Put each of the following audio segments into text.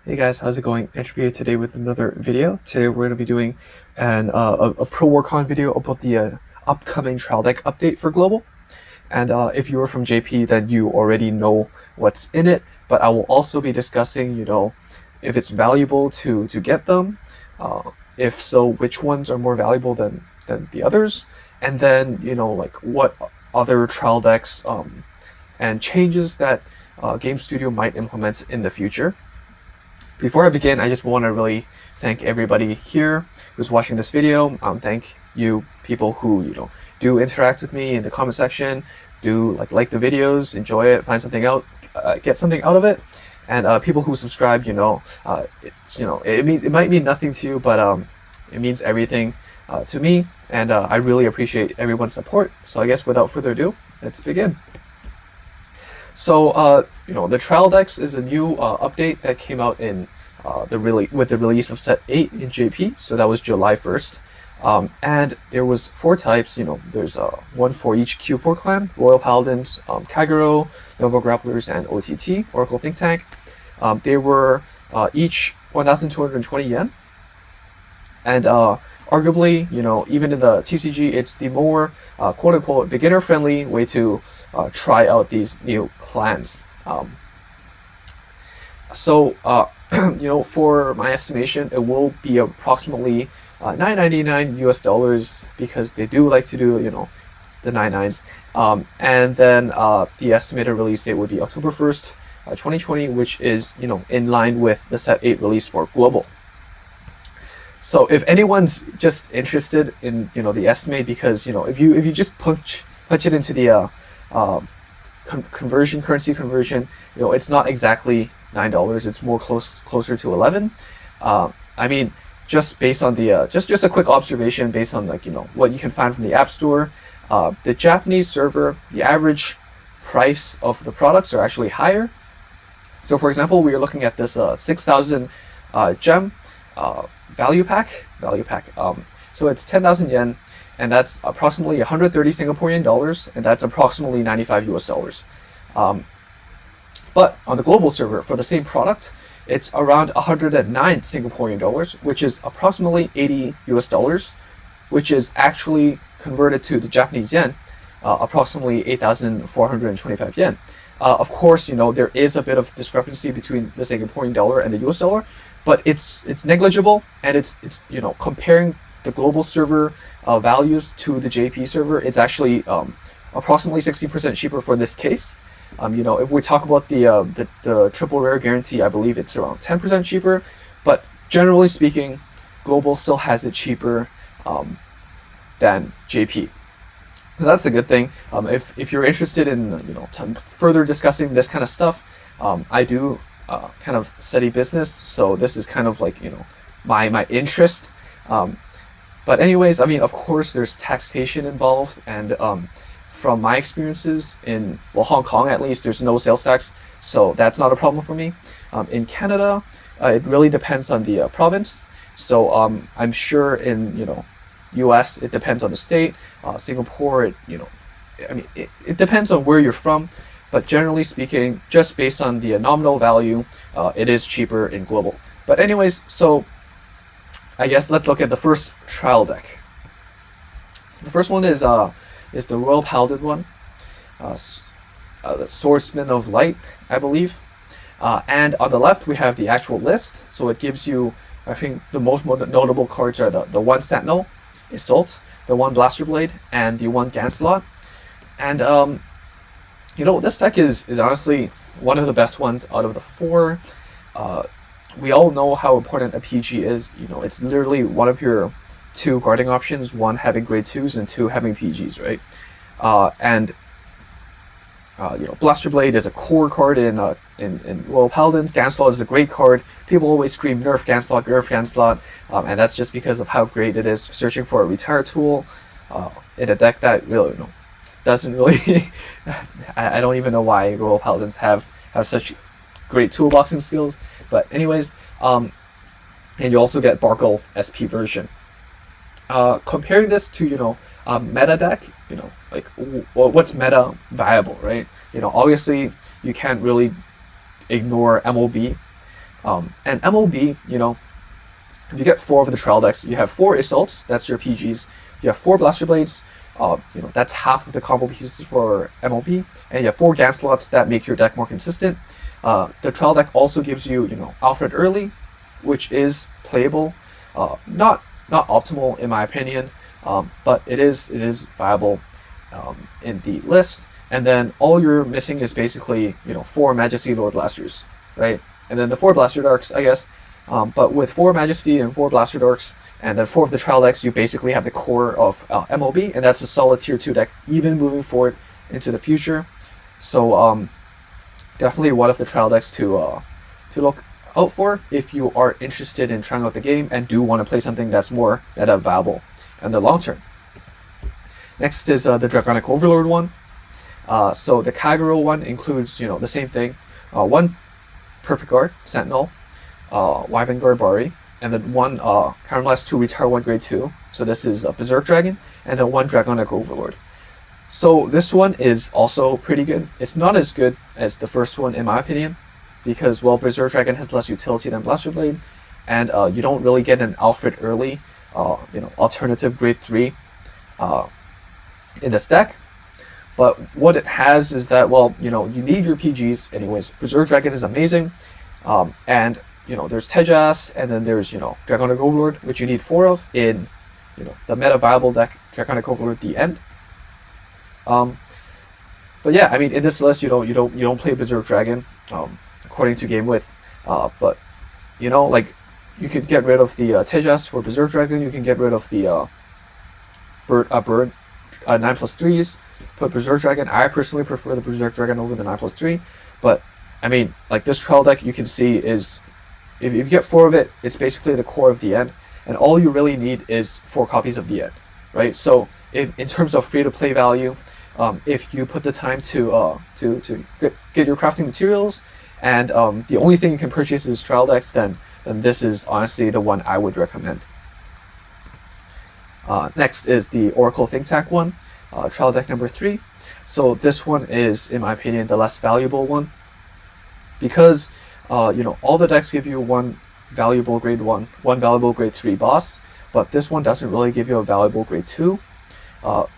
Hey guys, how's it going? Entropy here today with another video. Today we're going to be doing a pro work-on video about the upcoming trial deck update for Global. And if you were from JP, then you already know what's in it. But I will also be discussing, if it's valuable to get them. If so, which ones are more valuable than the others, and then like what other trial decks and changes that Game Studio might implement in the future. Before I begin, I just want to really thank everybody here who's watching this video. Thank you people who do interact with me in the comment section, do like the videos, enjoy it, find something out, get something out of it, and people who subscribe. It might mean nothing to you, but it means everything to me, and I really appreciate everyone's support. So I guess without further ado, let's begin. So, the trial decks is a new update that came out in with the release of set 8 in JP. So that was July 1st. And there was 4 types. There's one for each Q4 clan: Royal Paladins, Kagero, Novagrapplers, and OTT, Oracle Think Tank. They were each 1,220 yen. And arguably, even in the TCG, it's the more quote-unquote beginner-friendly way to try out these new clans. For my estimation, it will be approximately $9.99 US, because they do like to do, the 99s. And then the estimated release date would be October 1st, 2020, which is, in line with the set 8 release for Global. So if anyone's just interested in the estimate, because if you just punch it into the currency conversion, it's not exactly $9. It's more closer to 11. I mean, just based on the just a quick observation based on what you can find from the App Store, the Japanese server, the average price of the products are actually higher. So for example, we are looking at this 6,000 gem value pack. So it's 10,000 yen, and that's approximately 130 Singaporean dollars, and that's approximately 95 US. But on the global server for the same product, it's around 109 Singaporean dollars, which is approximately 80 US, which is actually converted to the Japanese yen, approximately 8,425 yen. Of course, there is a bit of discrepancy between the Singaporean dollar and the US dollar, but it's negligible, and it's comparing the global server values to the JP server, it's actually approximately 60% cheaper for this case. If we talk about the triple rare guarantee, I believe it's around 10% cheaper, but generally speaking, global still has it cheaper than JP. So that's a good thing. If you're interested in further discussing this kind of stuff, I do kind of study business, so this is kind of like my interest. But anyways, I mean, of course, there's taxation involved, and from my experiences in Hong Kong at least, there's no sales tax, so that's not a problem for me. In Canada, it really depends on the province. So I'm sure in US it depends on the state. Singapore, it depends on where you're from. But generally speaking, just based on the nominal value, it is cheaper in global. But anyways, so I guess let's look at the first trial deck. So the first one is the Royal Paladin one, the Swordsman of Light, I believe. And on the left we have the actual list. So it gives you, I think the most notable cards are the 1 Sentinel, Assault, the 1 Blaster Blade, and the 1 Ganslot. And this deck is honestly one of the best ones out of the 4. We all know how important a PG is. It's literally one of your 2 guarding options, 1 having grade 2s and 2 having PGs, right? Blaster Blade is a core card in Royal Paladins. Ganslot is a great card. People always scream nerf Ganslot, and that's just because of how great it is searching for a retire tool in a deck that really doesn't really I don't even know why Royal Paladins have such great toolboxing skills. But anyways, and you also get Barkle SP version. Comparing this to meta deck, what's meta viable, right? Obviously you can't really ignore MOB. And MLB, you know, if you get 4 of the trial decks, you have 4 assaults, that's your PGs. You have 4 blaster blades, you know, that's half of the combo pieces for MLB, and you have 4 GAN slots that make your deck more consistent. The trial deck also gives you, you know, Alfred early, which is playable, not optimal in my opinion, but it is viable in the list. And then all you're missing is basically, you know, 4 Majesty Lord Blasters, right? And then the 4 Blaster Darks, I guess. But with 4 Majesty and 4 Blaster Darks, and then 4 of the trial decks, you basically have the core of MLB, and that's a solid tier 2 deck, even moving forward into the future. So definitely one of the trial decks to look out for if you are interested in trying out the game and do want to play something that's more meta viable in the long term. Next is the Dragonic Overlord one. So the Kagero one includes, you know, the same thing. 1 Perfect Guard, Sentinel, Vanguard Bari, and then 1 Counterblast to retire 1 grade 2. So this is a Berserk Dragon, and then 1 Dragonic Overlord. So this one is also pretty good. It's not as good as the first one in my opinion, because, well, Berserk Dragon has less utility than Blaster Blade, and you don't really get an Alfred early, you know, alternative grade 3 in this deck. But what it has is that, well, you know, you need your PGs anyways. Berserk Dragon is amazing, and, you know, there's Tejas, and then there's, you know, Dragonic Overlord, which you need 4 of in, you know, the meta viable deck, Dragonic Overlord at the end. But yeah, I mean, in this list, you don't play Berserk Dragon, according to game width. But, you know, like, you could get rid of the Tejas for Berserk Dragon. You can get rid of the bird 9+3s. Put Berserk Dragon. I personally prefer the Berserk Dragon over the 9+3. But I mean, like, this trial deck, you can see is, if you get 4 of it, it's basically the core of the end, and all you really need is 4 copies of the end, right? So in terms of free to play value, if you put the time to get your crafting materials, and the only thing you can purchase is trial decks, then this is honestly the one I would recommend. Next is the Oracle Think Tank one, trial deck number 3. So this one is, in my opinion, the less valuable one, because you know, all the decks give you 1 valuable grade 1, 1 valuable grade 3 boss, but this one doesn't really give you a valuable grade 2.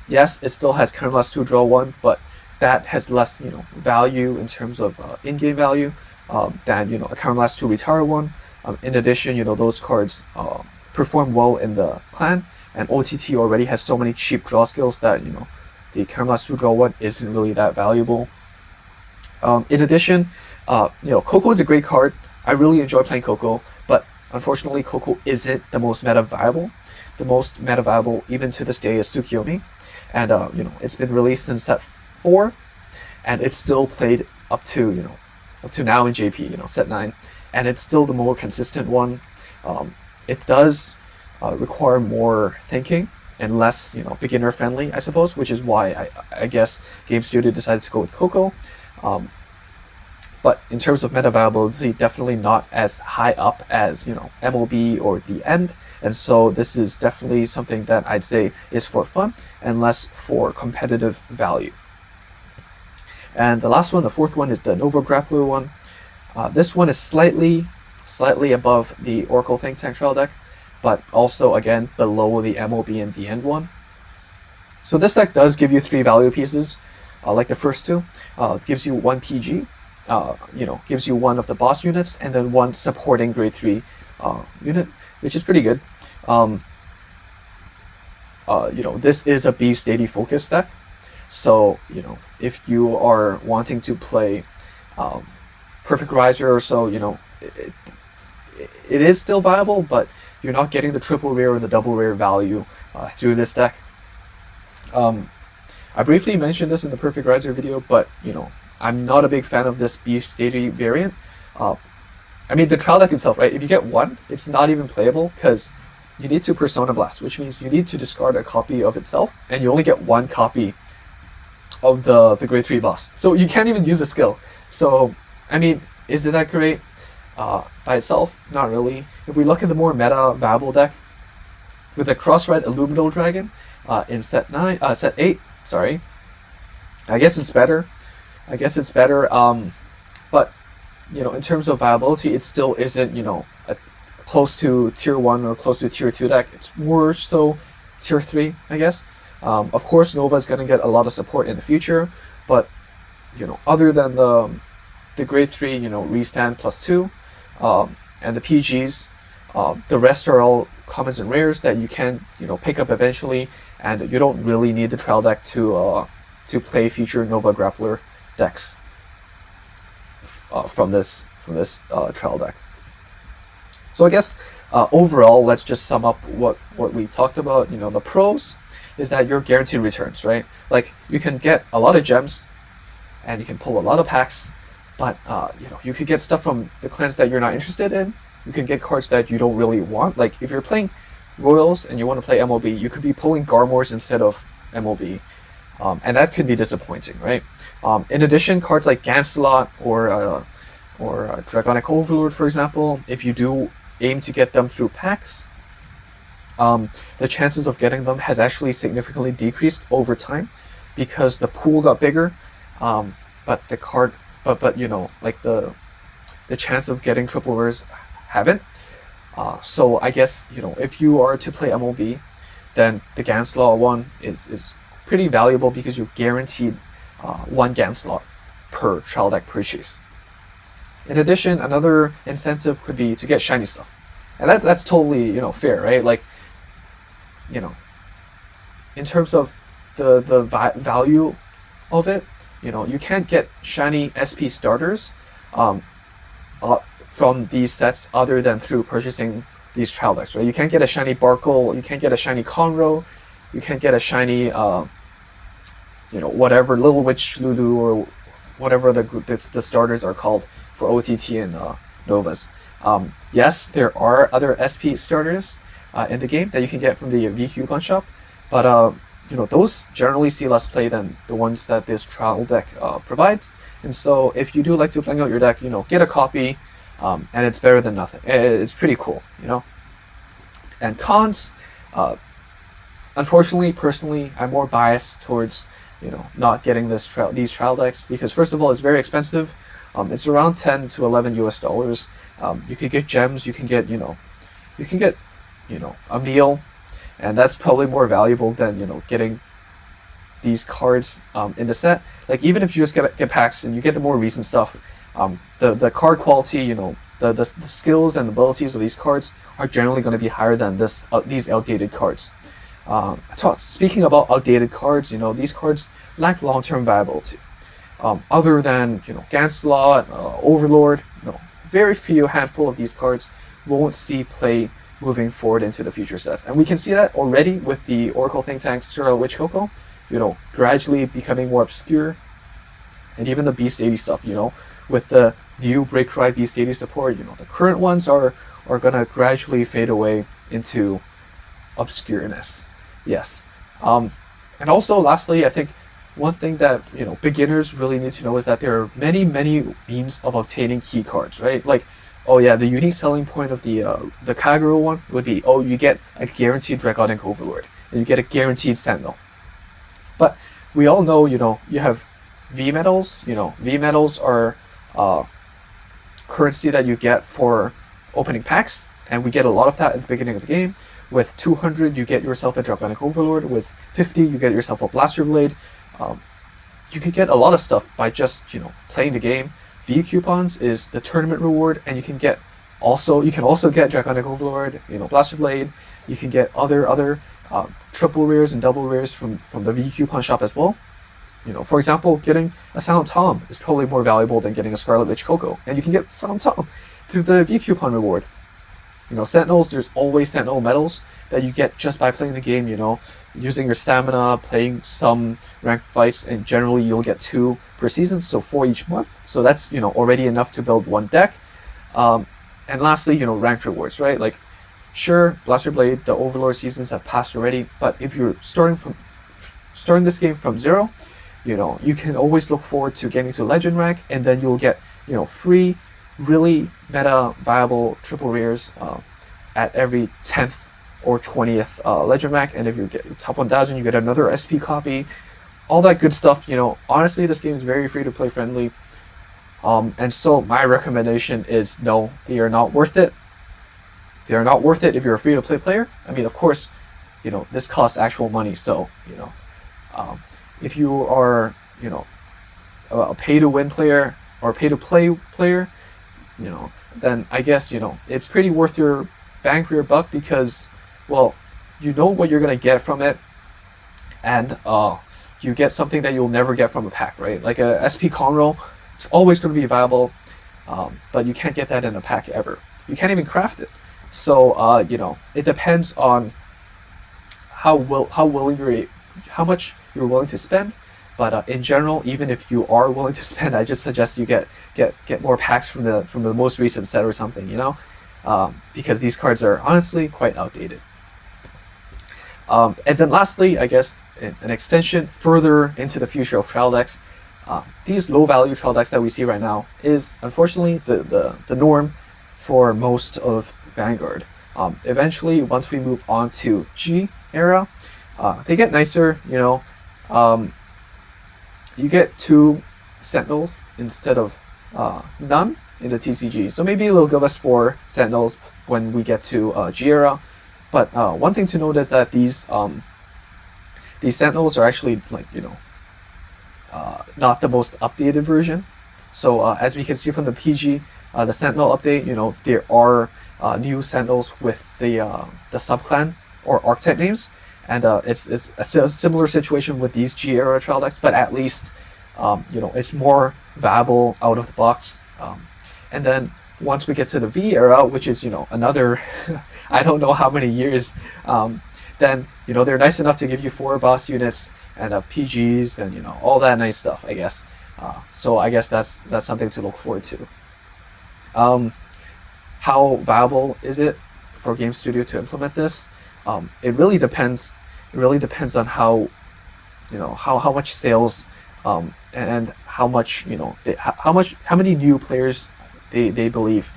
Yes, it still has Counterblast to draw 1, but that has less, you know, value in terms of in-game value than, you know, a Counterblast to retire 1. In addition, you know, those cards perform well in the clan, and OTT already has so many cheap draw skills that, you know, the Counterblast to draw 1 isn't really that valuable. In addition, you know, Coco is a great card. I really enjoy playing Coco, but unfortunately, Coco isn't the most meta viable. The most meta viable, even to this day, is Tsukiyomi, and you know, it's been released in set 4, and it's still played up to, you know, up to now in JP, you know, set 9, and it's still the more consistent one. It does require more thinking and less, you know, beginner friendly, I suppose, which is why I guess Game Studio decided to go with Coco. But in terms of meta viability, definitely not as high up as, you know, MLB or the end, and so this is definitely something that I'd say is for fun and less for competitive value. And the last one, the 4th one, is the Novagraph one. This one is slightly above the Oracle Think Tank trial deck, but also again below the MLB and the end one. So this deck does give you 3 value pieces, like the first 2. It gives you 1 PG. You know, gives you 1 of the boss units, and then 1 supporting grade 3 unit, which is pretty good. You know, this is a Beast 80 focus deck, so, you know, if you are wanting to play Perfect Riser or so, you know, it is still viable, but you're not getting the triple rare or the double rare value through this deck. I briefly mentioned this in the Perfect Riser video, but, you know, I'm not a big fan of this Beast 80 variant. I mean, the trial deck itself, right? If you get 1, it's not even playable because you need to Persona Blast, which means you need to discard a copy of itself, and you only get 1 copy of the grade 3 boss. So you can't even use the skill. So, I mean, is it that great by itself? Not really. If we look at the more meta viable deck, with the Cross-Red Illuminal Dragon in set 8, sorry, I guess it's better. But in terms of viability, it still isn't, close to tier 1 or close to tier 2 deck. It's more so tier 3, I guess. Of course, Nova is going to get a lot of support in the future, but other than the grade 3, restand +2, and the PGs, the rest are all commons and rares that you can pick up eventually, and you don't really need the trial deck to play future Nova Grappler decks from this trial deck. So I guess overall, let's just sum up what we talked about. The pros is that you're guaranteed returns, right? Like, you can get a lot of gems and you can pull a lot of packs, but you could get stuff from the clans that you're not interested in. You can get cards that you don't really want. Like, if you're playing Royals and you want to play MOB, you could be pulling Garmors instead of MOB, and that could be disappointing, right? In addition, cards like Gancelot or Dragonic Overlord, for example, if you do aim to get them through packs, the chances of getting them has actually significantly decreased over time because the pool got bigger, but the card, but like the chance of getting triple rares haven't. So I guess if you are to play MLB, then the Gancelot one is pretty valuable because you're guaranteed one Gancelot per trial deck purchase. In addition, another incentive could be to get shiny stuff, and that's totally fair, right? Like, in terms of the value of it, you can't get shiny SP starters from these sets other than through purchasing these trial decks, right? You can't get a shiny Barkle, you can't get a shiny Conroe, you can't get a shiny whatever Little Witch Lulu or whatever the starters are called for OTT and Novas. Yes, there are other SP starters in the game that you can get from the V coupon shop, but those generally see less play than the ones that this trial deck provides. And so if you do like to playing out your deck, get a copy, and it's better than nothing. It's pretty cool, And cons, unfortunately, personally, I'm more biased towards not getting these trial decks because, first of all, it's very expensive. It's around $10 to $11 US. You could get gems, you can get a meal, and that's probably more valuable than getting these cards in the set. Like, even if you just get packs and you get the more recent stuff, the card quality, the skills and abilities of these cards are generally going to be higher than these outdated cards. Speaking about outdated cards, these cards lack long-term viability. Other than Gancelot, Overlord, very few handful of these cards won't see play moving forward into the future sets, and we can see that already with the Oracle Think Tank Scarlet Witch Coco, gradually becoming more obscure, and even the Beast 80 stuff, with the new Break Ride Beast 80 support, the current ones are gonna gradually fade away into obscureness. Yes, and also lastly, I think one thing that beginners really need to know is that there are many means of obtaining key cards, right? Like, oh yeah, the unique selling point of the Kagero one would be, oh, you get a guaranteed Dragonic Overlord and you get a guaranteed Sentinel. But we all know, you have V medals. V medals are currency that you get for opening packs, and we get a lot of that at the beginning of the game. With 200, you get yourself a Dragonic Overlord. With 50, you get yourself a Blaster Blade. You could get a lot of stuff by just playing the game. V coupons is the tournament reward, and you can also get Dragonic Overlord, Blaster Blade. You can get other triple rares and double rares from the V coupon shop as well. For example, getting a Silent Tom is probably more valuable than getting a Scarlet Witch Coco, and you can get Silent Tom through the V coupon reward. Sentinels, there's always Sentinel medals that you get just by playing the game, using your stamina, playing some ranked fights, and generally you'll get 2 per season, so 4 each month. So that's, already enough to build one deck. And lastly, ranked rewards, right? Like, sure, Blaster Blade, the Overlord seasons have passed already, but if you're starting this game from zero, you can always look forward to getting to Legend rank, and then you'll get, free, really meta viable triple rares at every 10th or 20th Legend rank, and if you get top 1000, you get another SP copy, all that good stuff. Honestly, this game is very free to play friendly. And so my recommendation is no, they are not worth it. They are not worth it if you're a free-to-play player. I mean, of course, this costs actual money. So if you are a pay-to-win player or pay-to-play player, then I guess it's pretty worth your bang for your buck, because, well, you know what you're gonna get from it, and you get something that you'll never get from a pack, right? Like a SP Conroll, it's always going to be viable, but you can't get that in a pack ever. You can't even craft it. So it depends on how much you're willing to spend. But in general, even if you are willing to spend, I just suggest you get more packs from the most recent set or something, because these cards are honestly quite outdated. And then lastly, I guess an extension further into the future of trial decks. These low value trial decks that we see right now is unfortunately the norm for most of Vanguard. Eventually, once we move on to G era, they get nicer. You get 2 Sentinels instead of none in the TCG. So maybe they'll give us 4 Sentinels when we get to G era. But one thing to note is that these Sentinels are actually not the most updated version. So as we can see from the PG, the Sentinel update, there are new Sentinels with the subclan or archetype names, and it's a similar situation with these G era trial decks, but at least it's more viable out of the box. And then once we get to the V era, which is another I don't know how many years, then they're nice enough to give you 4 boss units and PGs and all that nice stuff, I guess. So I guess that's something to look forward to. How viable is it for Game Studio to implement this? It really depends. It really depends on how much sales and how much how many new players they believe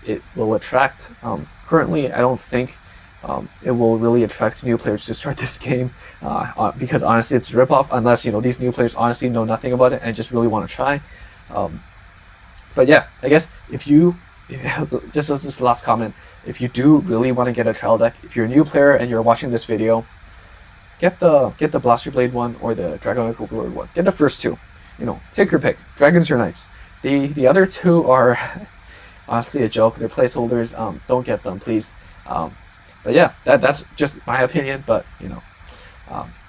it will attract. Currently, I don't think it will really attract new players to start this game, because honestly it's a ripoff, unless these new players honestly know nothing about it and just really want to try. But yeah, I guess if you just as this last comment, if you do really want to get a trial deck, if you're a new player and you're watching this video, get the Blaster Blade one or the Dragonic Overlord one. Get the first 2. Take your pick. Dragons or Knights. The other 2 are honestly a joke. They're placeholders. Don't get them, please. But yeah, that's just my opinion. But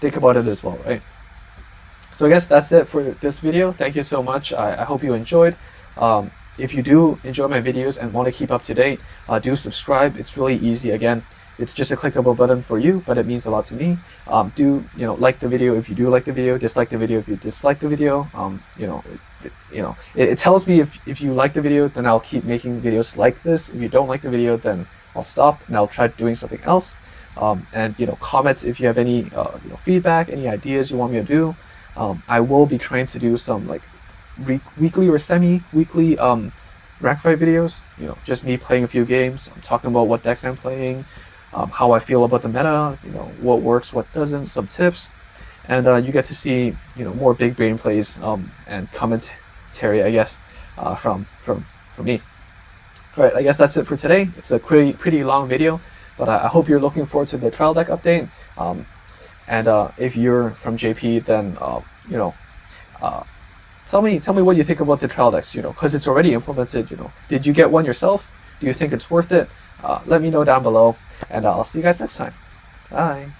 think about it as well, right? So I guess that's it for this video. Thank you so much. I hope you enjoyed. If you do enjoy my videos and want to keep up to date, do subscribe. It's really easy. Again, it's just a clickable button for you, but it means a lot to me. Do like the video if you do like the video, dislike the video if you dislike the video. It tells me if you like the video, then I'll keep making videos like this. If you don't like the video, then I'll stop and I'll try doing something else. And comments if you have any feedback, any ideas you want me to do. I will be trying to do some weekly or semi-weekly rank fight videos. Just me playing a few games. I'm talking about what decks I'm playing, how I feel about the meta, what works, what doesn't, some tips, and you get to see more big brain plays and commentary, I guess, from me. All right, I guess that's it for today. It's a pretty long video, but I hope you're looking forward to the trial deck update. And if you're from JP, then tell me what you think about the trial decks. Because it's already implemented. Did you get one yourself? Do you think it's worth it? Let me know down below, and I'll see you guys next time. Bye.